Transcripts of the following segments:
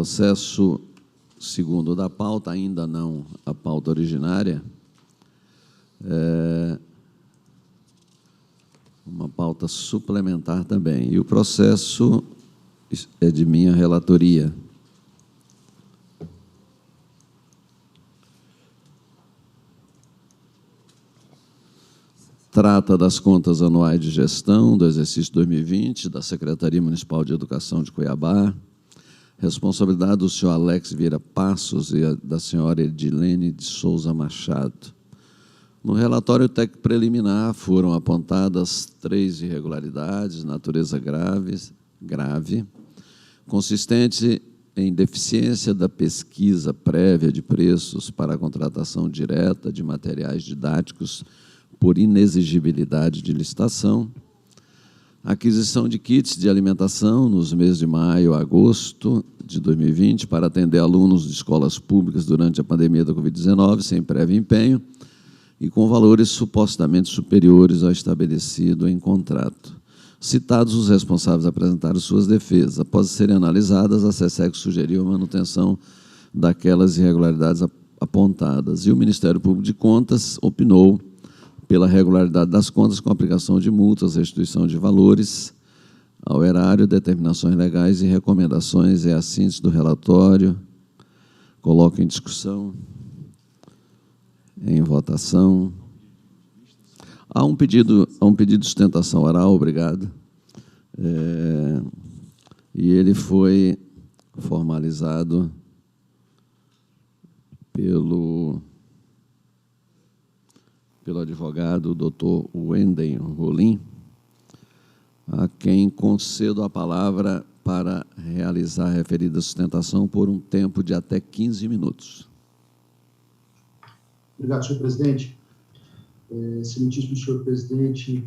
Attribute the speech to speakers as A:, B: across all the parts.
A: processo segundo da pauta, ainda não a pauta originária, uma pauta suplementar também. E o processo é de minha relatoria. Trata das contas anuais de gestão do exercício 2020 da Secretaria Municipal de Educação de Cuiabá, responsabilidade do senhor Alex Vieira Passos e da senhora Edilene de Souza Machado. No relatório técnico preliminar foram apontadas 3 irregularidades de natureza grave, consistente em deficiência da pesquisa prévia de preços para a contratação direta de materiais didáticos por inexigibilidade de licitação, aquisição de kits de alimentação nos meses de maio a agosto de 2020 para atender alunos de escolas públicas durante a pandemia da Covid-19 sem prévio empenho e com valores supostamente superiores ao estabelecido em contrato. Citados os responsáveis apresentaram suas defesas. Após serem analisadas, a SESEC sugeriu a manutenção daquelas irregularidades apontadas e o Ministério Público de Contas opinou pela regularidade das contas com aplicação de multas, restituição de valores ao erário, determinações legais e recomendações. É a síntese do relatório. Coloco em discussão, em votação. Há um pedido de sustentação oral, obrigado. E ele foi formalizado pelo advogado Dr. Wenden Rolim, a quem concedo a palavra para realizar a referida sustentação por um tempo de até 15 minutos.
B: Obrigado, senhor presidente. Excelentíssimo senhor presidente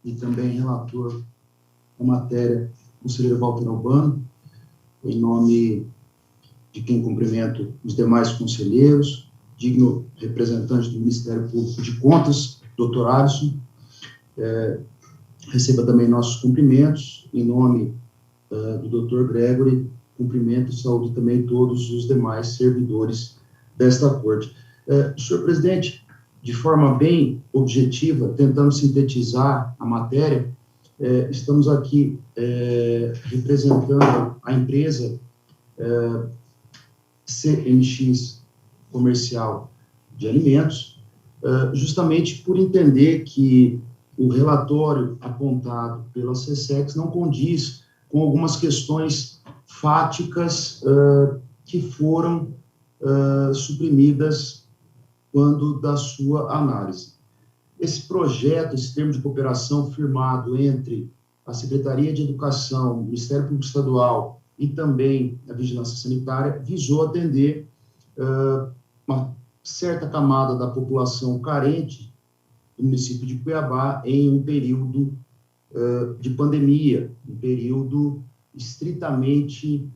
B: e também relator da matéria, conselheiro Walter Albano, em nome de quem cumprimento os demais conselheiros, digno representante do Ministério Público de Contas, doutor Alisson, receba também nossos cumprimentos, em nome do doutor Gregory, cumprimento e saúde também todos os demais servidores desta corte. Senhor presidente, de forma bem objetiva, tentando sintetizar a matéria, estamos aqui representando a empresa CMX Comercial de Alimentos, justamente por entender que o relatório apontado pela SESEC não condiz com algumas questões fáticas que foram suprimidas quando da sua análise. Esse projeto, esse termo de cooperação firmado entre a Secretaria de Educação, o Ministério Público Estadual e também a Vigilância Sanitária, visou atender uma certa camada da população carente do município de Cuiabá em um período de pandemia, um período estritamente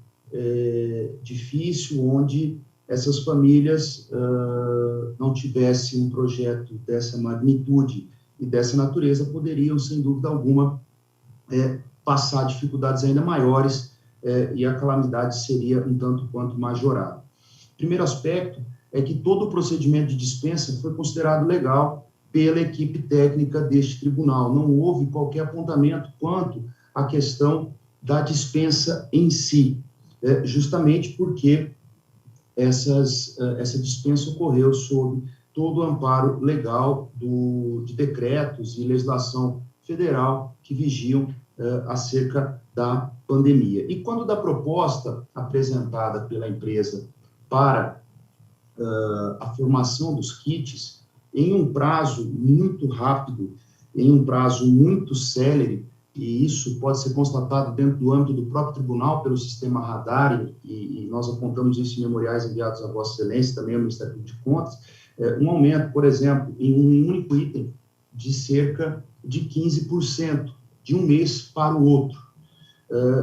B: difícil, onde essas famílias não tivessem um projeto dessa magnitude e dessa natureza, poderiam, sem dúvida alguma, passar dificuldades ainda maiores e a calamidade seria um tanto quanto majorada. Primeiro aspecto é que todo o procedimento de dispensa foi considerado legal pela equipe técnica deste tribunal. Não houve qualquer apontamento quanto à questão da dispensa em si, justamente porque essa dispensa ocorreu sob todo o amparo legal de decretos e legislação federal que vigiam acerca da pandemia. E quando da proposta apresentada pela empresa para a formação dos kits, em um prazo muito rápido, em um prazo muito célere, e isso pode ser constatado dentro do âmbito do próprio tribunal pelo sistema radar, e nós apontamos isso em memoriais enviados a Vossa Excelência, também ao Ministério Público de Contas, um aumento, por exemplo, em um único item, de cerca de 15%, de um mês para o outro.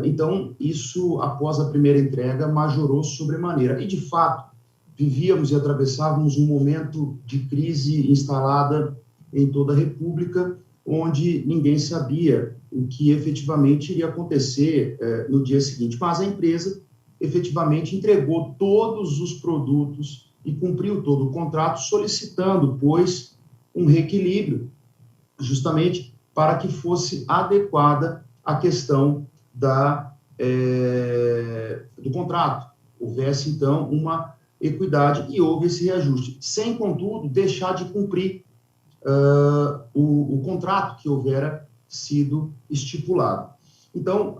B: Então, isso, após a primeira entrega, majorou sobremaneira. E, de fato, vivíamos e atravessávamos um momento de crise instalada em toda a República, onde ninguém sabia o que efetivamente iria acontecer no dia seguinte. Mas a empresa efetivamente entregou todos os produtos e cumpriu todo o contrato, solicitando, pois, um reequilíbrio, justamente para que fosse adequada a questão do contrato. Houvesse, então, uma equidade e houve esse reajuste, sem, contudo, deixar de cumprir o contrato que houvera sido estipulado. Então,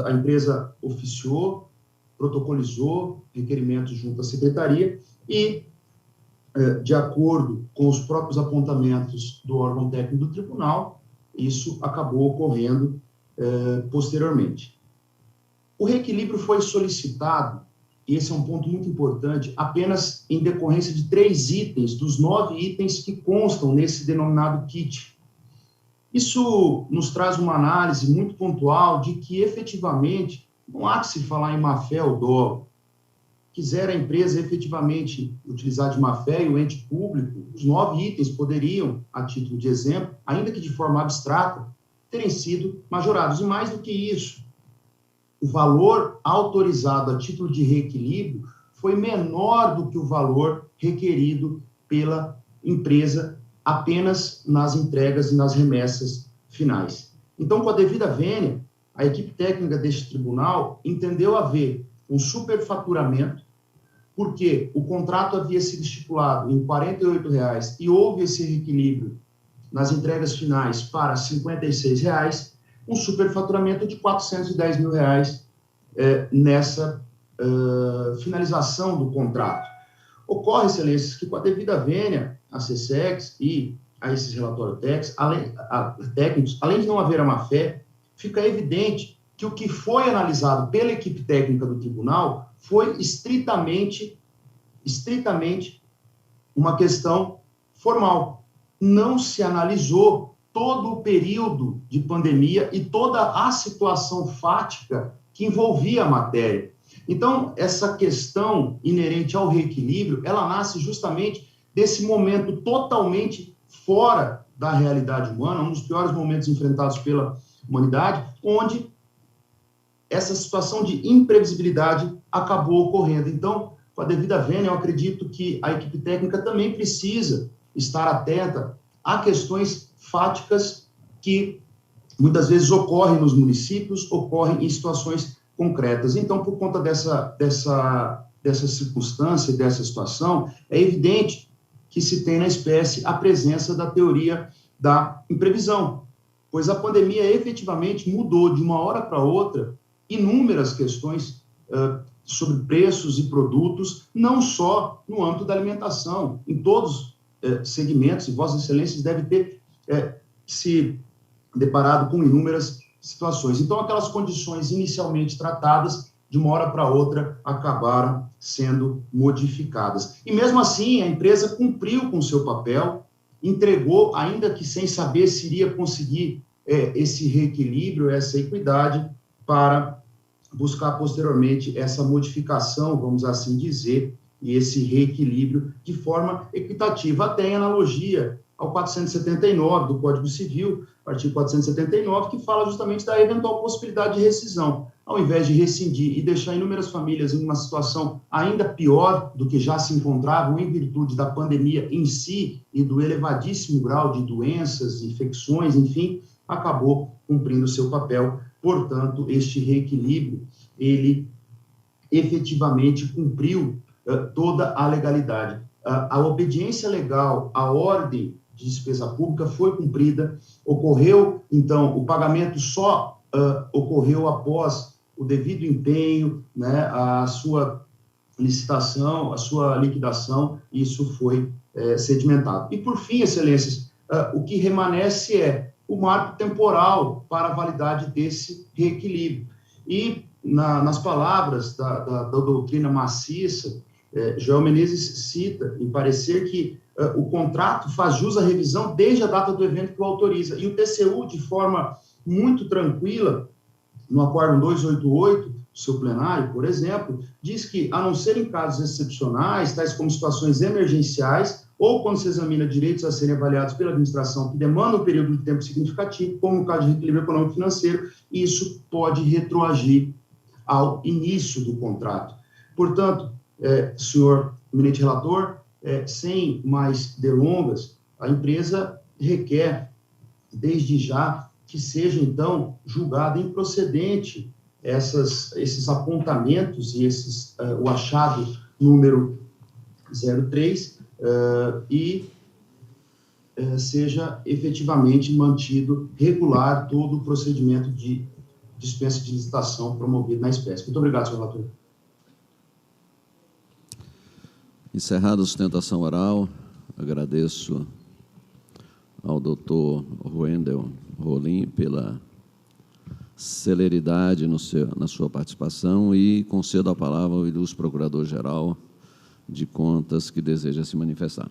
B: a empresa oficiou, protocolizou requerimentos junto à secretaria e, de acordo com os próprios apontamentos do órgão técnico do tribunal, isso acabou ocorrendo posteriormente. O reequilíbrio foi solicitado, e esse é um ponto muito importante, apenas em decorrência de 3 itens, dos 9 itens que constam nesse denominado kit. Isso nos traz uma análise muito pontual de que, efetivamente, não há que se falar em má-fé ou dolo. Quiser a empresa efetivamente utilizar de má-fé e o ente público, os 9 itens poderiam, a título de exemplo, ainda que de forma abstrata, terem sido majorados. E mais do que isso, o valor autorizado a título de reequilíbrio foi menor do que o valor requerido pela empresa apenas nas entregas e nas remessas finais. Então, com a devida vênia, a equipe técnica deste tribunal entendeu haver um superfaturamento, porque o contrato havia sido estipulado em R$ 48,00 e houve esse reequilíbrio nas entregas finais para R$ 56,00, um superfaturamento de R$ 410 mil nessa finalização do contrato. Ocorre, excelências, que com a devida vênia, a CSEX e a esses relatórios técnicos, além de não haver a má-fé, fica evidente que o que foi analisado pela equipe técnica do tribunal foi estritamente uma questão formal. Não se analisou todo o período de pandemia e toda a situação fática que envolvia a matéria. Então, essa questão inerente ao reequilíbrio, ela nasce justamente desse momento totalmente fora da realidade humana, um dos piores momentos enfrentados pela humanidade, onde essa situação de imprevisibilidade acabou ocorrendo. Então, com a devida vênia, eu acredito que a equipe técnica também precisa estar atenta a questões fáticas que muitas vezes ocorrem nos municípios, ocorrem em situações concretas. Então, por conta dessa circunstância e dessa situação, é evidente que se tem na espécie a presença da teoria da imprevisão, pois a pandemia efetivamente mudou de uma hora para outra inúmeras questões sobre preços e produtos, não só no âmbito da alimentação, em todos os segmentos, e Vossas Excelências devem ter se deparado com inúmeras situações. Então, aquelas condições inicialmente tratadas, de uma hora para outra, acabaram sendo modificadas. E mesmo assim, a empresa cumpriu com o seu papel, entregou, ainda que sem saber se iria conseguir esse reequilíbrio, essa equidade, para buscar posteriormente essa modificação, vamos assim dizer, e esse reequilíbrio de forma equitativa, até em analogia ao 479 do Código Civil, artigo 479, que fala justamente da eventual possibilidade de rescisão. Ao invés de rescindir e deixar inúmeras famílias em uma situação ainda pior do que já se encontravam em virtude da pandemia em si e do elevadíssimo grau de doenças, infecções, enfim, acabou cumprindo o seu papel. Portanto, este reequilíbrio, ele efetivamente cumpriu toda a legalidade. A obediência legal, a ordem de despesa pública foi cumprida, ocorreu, então, o pagamento só ocorreu após o devido empenho, né, a sua licitação, a sua liquidação, isso foi sedimentado. E, por fim, excelências, o que remanesce é o marco temporal para a validade desse reequilíbrio. E, nas palavras da doutrina maciça, Joel Menezes cita, em parecer, que o contrato faz jus à revisão desde a data do evento que o autoriza. E o TCU, de forma muito tranquila, no Acórdão 288, seu plenário, por exemplo, diz que, a não ser em casos excepcionais, tais como situações emergenciais, ou quando se examina direitos a serem avaliados pela administração que demandam um período de tempo significativo, como no caso de reequilíbrio econômico e financeiro, isso pode retroagir ao início do contrato. Portanto, senhor eminente relator, sem mais delongas, a empresa requer, desde já, que seja, então, julgada improcedente esses apontamentos e o achado número 03 e seja efetivamente mantido regular todo o procedimento de dispensa de licitação promovido na espécie. Muito obrigado, senhor relator.
A: Encerrada a sustentação oral, agradeço ao doutor Wendel Rolim pela celeridade na sua participação e concedo a palavra ao ilustre Procurador-Geral de Contas que deseja se manifestar.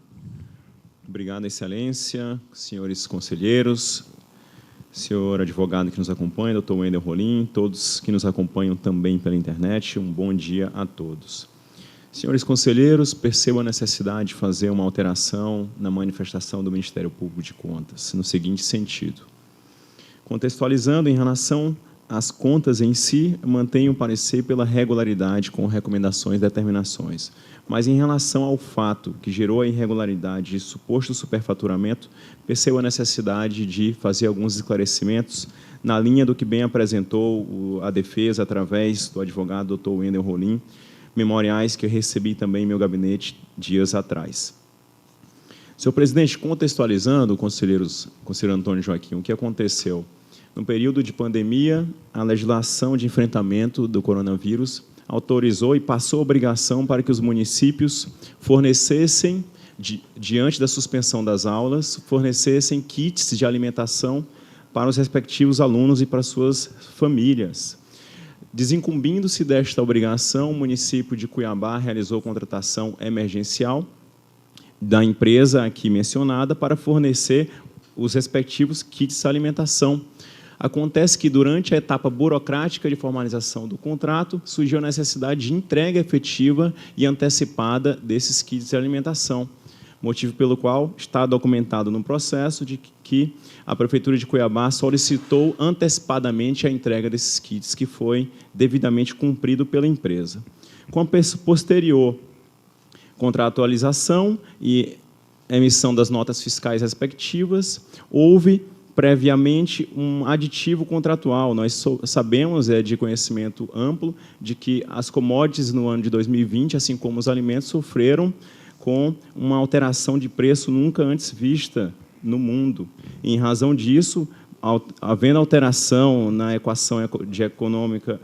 C: Obrigado, Excelência, senhores conselheiros, senhor advogado que nos acompanha, doutor Wendel Rolim, todos que nos acompanham também pela internet, um bom dia a todos. Senhores conselheiros, percebo a necessidade de fazer uma alteração na manifestação do Ministério Público de Contas, no seguinte sentido. Contextualizando em relação às contas em si, mantenho o parecer pela regularidade com recomendações e determinações. Mas em relação ao fato que gerou a irregularidade de suposto superfaturamento, percebo a necessidade de fazer alguns esclarecimentos na linha do que bem apresentou a defesa através do advogado Dr. Wendel Rolim, memoriais que eu recebi também em meu gabinete dias atrás. Senhor presidente, contextualizando, conselheiro Antônio Joaquim, o que aconteceu? No período de pandemia, a legislação de enfrentamento do coronavírus autorizou e passou a obrigação para que os municípios fornecessem, diante da suspensão das aulas, fornecessem kits de alimentação para os respectivos alunos e para suas famílias. Desincumbindo-se desta obrigação, o município de Cuiabá realizou contratação emergencial da empresa aqui mencionada para fornecer os respectivos kits de alimentação. Acontece que, durante a etapa burocrática de formalização do contrato, surgiu a necessidade de entrega efetiva e antecipada desses kits de alimentação, motivo pelo qual está documentado no processo de que a Prefeitura de Cuiabá solicitou antecipadamente a entrega desses kits, que foi devidamente cumprido pela empresa. Com a posterior contratualização e emissão das notas fiscais respectivas, houve previamente um aditivo contratual. Nós sabemos, de conhecimento amplo, de que as commodities no ano de 2020, assim como os alimentos, sofreram com uma alteração de preço nunca antes vista no mundo. Em razão disso, havendo alteração na equação de econômica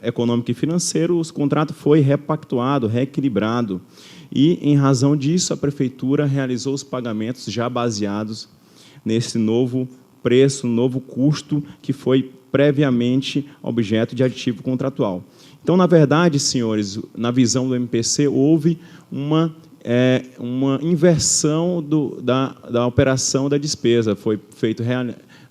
C: e financeira, o contrato foi repactuado, reequilibrado. E, em razão disso, a Prefeitura realizou os pagamentos já baseados nesse novo preço, novo custo, que foi previamente objeto de aditivo contratual. Então, na verdade, senhores, na visão do MPC, houve uma inversão da operação da despesa. Foi feito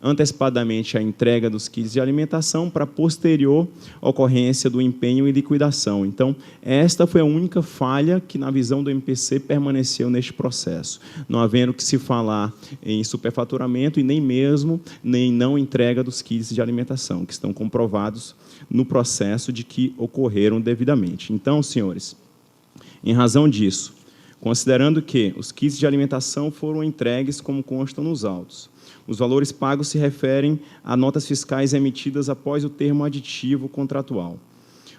C: antecipadamente a entrega dos kits de alimentação para posterior ocorrência do empenho e liquidação. Então, esta foi a única falha que, na visão do MPC, permaneceu neste processo, não havendo que se falar em superfaturamento e nem não entrega dos kits de alimentação, que estão comprovados no processo de que ocorreram devidamente. Então, senhores, em razão disso, considerando que os kits de alimentação foram entregues como constam nos autos, os valores pagos se referem a notas fiscais emitidas após o termo aditivo contratual.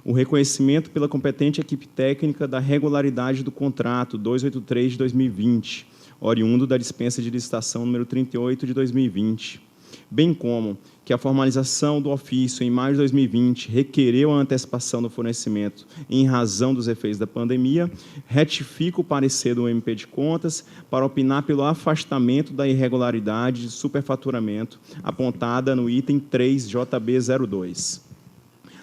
C: O reconhecimento pela competente equipe técnica da regularidade do contrato 283 de 2020, oriundo da dispensa de licitação número 38 de 2020, bem como que a formalização do ofício em maio de 2020 requereu a antecipação do fornecimento em razão dos efeitos da pandemia, retifica o parecer do MP de Contas para opinar pelo afastamento da irregularidade de superfaturamento apontada no item 3JB02.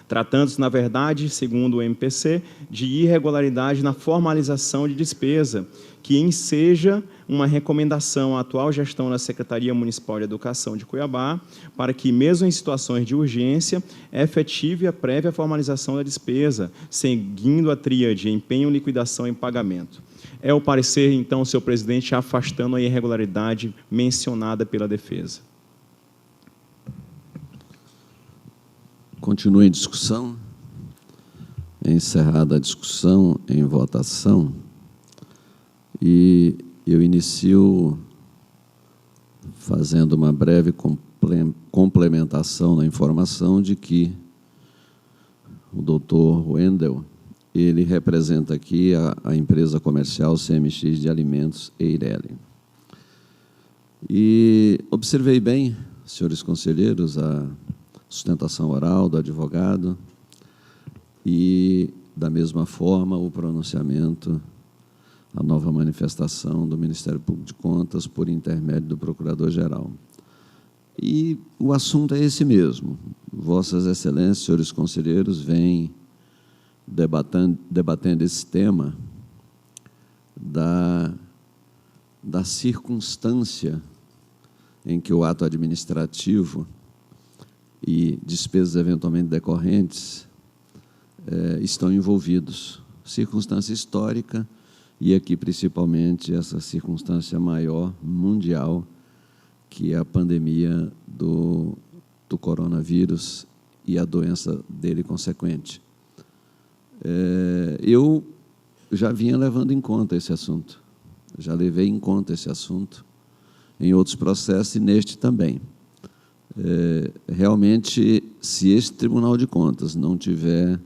C: Tratando-se, na verdade, segundo o MPC, de irregularidade na formalização de despesa, que enseja uma recomendação à atual gestão da Secretaria Municipal de Educação de Cuiabá para que, mesmo em situações de urgência, efetive a prévia formalização da despesa, seguindo a tríade empenho, liquidação e pagamento. É o parecer, então, senhor presidente, afastando a irregularidade mencionada pela defesa.
A: Continua em discussão. encerrada a discussão em votação, e eu inicio fazendo uma breve complementação na informação de que o doutor Wendel, ele representa aqui a empresa comercial CMX de Alimentos Eireli. E observei bem, senhores conselheiros, a sustentação oral do advogado e, da mesma forma, o pronunciamento, a nova manifestação do Ministério Público de Contas por intermédio do Procurador-Geral. E o assunto é esse mesmo. Vossas Excelências, senhores conselheiros, vêm debatendo esse tema da circunstância em que o ato administrativo e despesas eventualmente decorrentes estão envolvidos. Circunstância histórica e aqui principalmente essa circunstância maior, mundial, que é a pandemia do coronavírus e a doença dele consequente. Eu já vinha levando em conta esse assunto, já levei em conta esse assunto em outros processos e neste também. Realmente, se esse Tribunal de Contas não tiver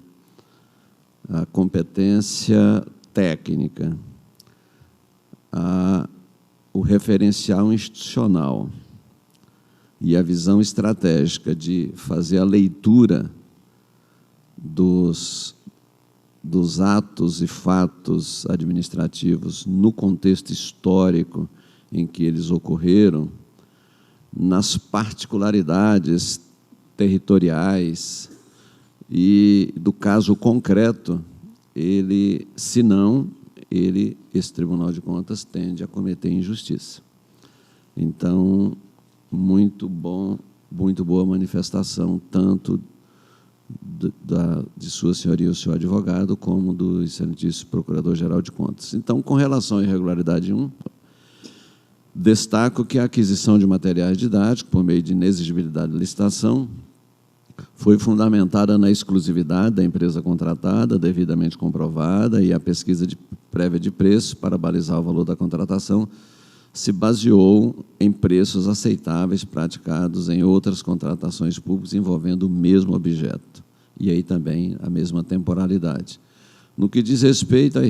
A: a competência técnica, o referencial institucional e a visão estratégica de fazer a leitura dos atos e fatos administrativos no contexto histórico em que eles ocorreram, nas particularidades territoriais e do caso concreto, esse Tribunal de Contas tende a cometer injustiça. Então, muito boa manifestação, tanto de Sua Senhoria, o senhor advogado, como do excelentíssimo Procurador-Geral de Contas. Então, com relação à irregularidade 1, destaco que a aquisição de materiais didáticos, por meio de inexigibilidade de licitação, foi fundamentada na exclusividade da empresa contratada, devidamente comprovada, e a pesquisa prévia de preço para balizar o valor da contratação se baseou em preços aceitáveis praticados em outras contratações públicas envolvendo o mesmo objeto, e aí também a mesma temporalidade. No que diz respeito à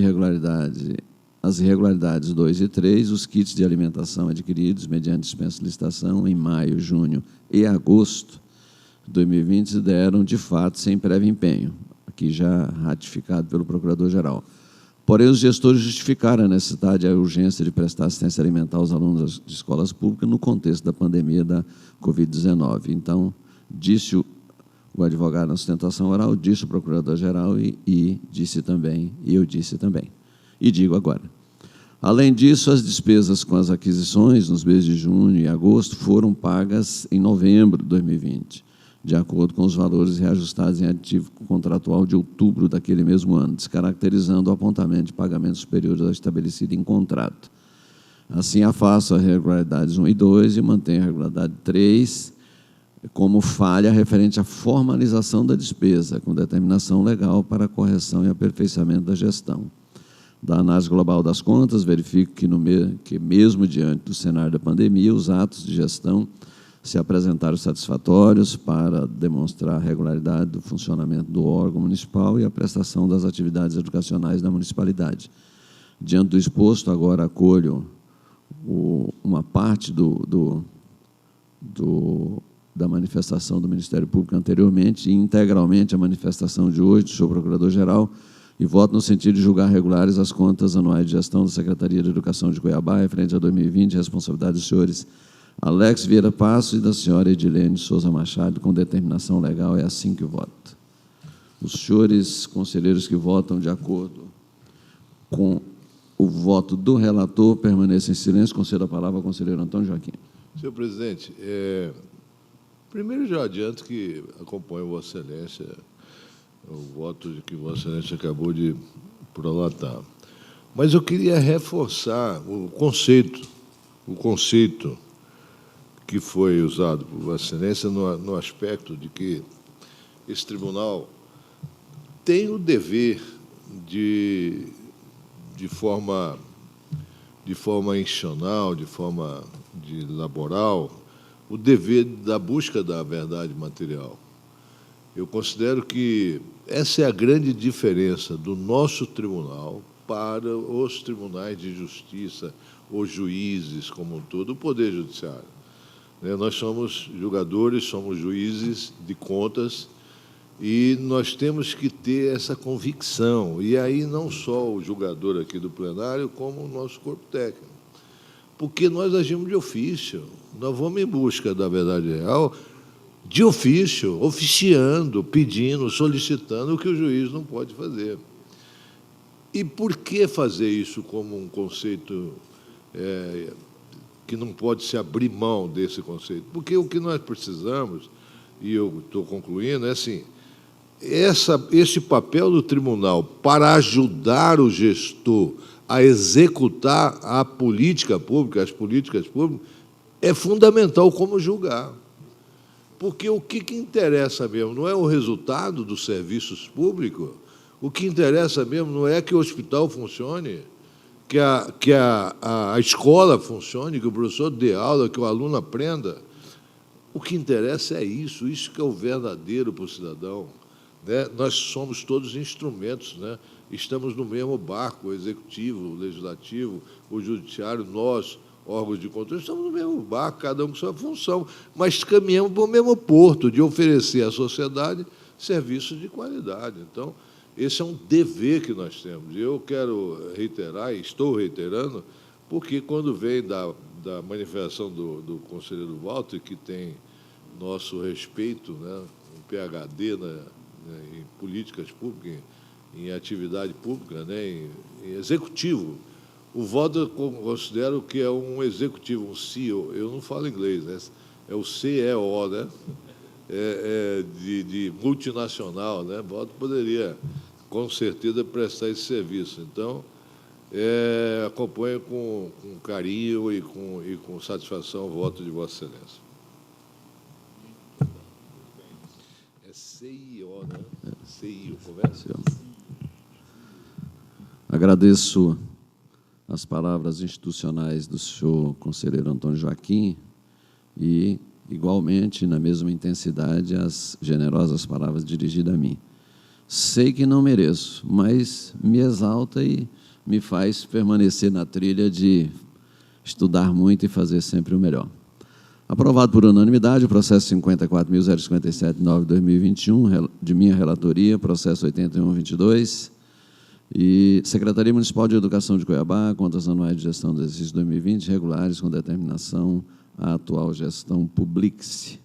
A: as irregularidades 2 e 3, os kits de alimentação adquiridos mediante dispensa de licitação em maio, junho e agosto de 2020 se deram, de fato, sem prévio empenho, aqui já ratificado pelo Procurador-Geral. Porém, os gestores justificaram a necessidade e a urgência de prestar assistência alimentar aos alunos de escolas públicas no contexto da pandemia da Covid-19. Então, disse o advogado na sustentação oral, disse o Procurador-Geral e disse também, e eu disse também. E digo agora. Além disso, as despesas com as aquisições nos meses de junho e agosto foram pagas em novembro de 2020, de acordo com os valores reajustados em aditivo contratual de outubro daquele mesmo ano, descaracterizando o apontamento de pagamentos superiores ao estabelecido em contrato. Assim, afasto as irregularidades 1 e 2 e mantenho a irregularidade 3 como falha referente à formalização da despesa, com determinação legal para a correção e aperfeiçoamento da gestão. Da análise global das contas, verifico que mesmo diante do cenário da pandemia, os atos de gestão se apresentaram satisfatórios para demonstrar a regularidade do funcionamento do órgão municipal e a prestação das atividades educacionais da municipalidade. Diante do exposto, agora acolho uma parte da manifestação do Ministério Público anteriormente e integralmente a manifestação de hoje do senhor Procurador-Geral e voto no sentido de julgar regulares as contas anuais de gestão da Secretaria de Educação de Cuiabá referente a 2020, responsabilidade dos senhores Alex Vieira Passos e da senhora Edilene Souza Machado, com determinação legal, é assim que voto. Os senhores conselheiros que votam de acordo com o voto do relator permaneçam em silêncio. Concedo a palavra ao conselheiro Antônio Joaquim.
D: Senhor presidente, primeiro já adianto que acompanho Vossa Excelência, o voto de que Vossa Excelência acabou de prolatar. Mas eu queria reforçar o conceito que foi usado por Vossa Excelência no aspecto de que esse tribunal tem o dever de forma institucional, de forma laboral, o dever da busca da verdade material. Eu considero que essa é a grande diferença do nosso tribunal para os tribunais de justiça, os juízes como um todo, o Poder Judiciário. Nós somos julgadores, somos juízes de contas, e nós temos que ter essa convicção. E aí não só o julgador aqui do plenário, como o nosso corpo técnico. Porque nós agimos de ofício. Nós vamos em busca da verdade real de ofício, oficiando, pedindo, solicitando o que o juiz não pode fazer. E por que fazer isso como um conceito que não pode se abrir mão desse conceito? Porque o que nós precisamos, e eu estou concluindo, é assim, esse papel do tribunal para ajudar o gestor a executar a política pública, as políticas públicas, é fundamental como julgar. Porque o que interessa mesmo não é o resultado dos serviços públicos, o que interessa mesmo não é que o hospital funcione, que a escola funcione, que o professor dê aula, que o aluno aprenda. O que interessa é isso que é o verdadeiro para o cidadão. Nós somos todos instrumentos, estamos no mesmo barco, o executivo, o legislativo, o judiciário, nós, órgãos de controle, estamos no mesmo barco, cada um com sua função, mas caminhamos para o mesmo porto, de oferecer à sociedade serviços de qualidade. Então, esse é um dever que nós temos. Eu quero reiterar, e estou reiterando, porque quando vem da manifestação do conselheiro Walter, que tem nosso respeito, um PhD em políticas públicas, em atividade pública, em executivo. O Walter considero que é um executivo, um CEO. Eu não falo inglês, é o CEO, de multinacional. O Walter poderia, com certeza, prestar esse serviço. Então, acompanho com carinho e com satisfação o voto de Vossa Excelência. É CIO, CIO, conversa?
A: Agradeço as palavras institucionais do senhor conselheiro Antônio Joaquim e, igualmente, na mesma intensidade, as generosas palavras dirigidas a mim. Sei que não mereço, mas me exalta e me faz permanecer na trilha de estudar muito e fazer sempre o melhor. Aprovado por unanimidade o processo 54.057/2021, de minha relatoria, processo 8122, e Secretaria Municipal de Educação de Cuiabá, contas anuais de gestão do exercício 2020, regulares com determinação à atual gestão Publix.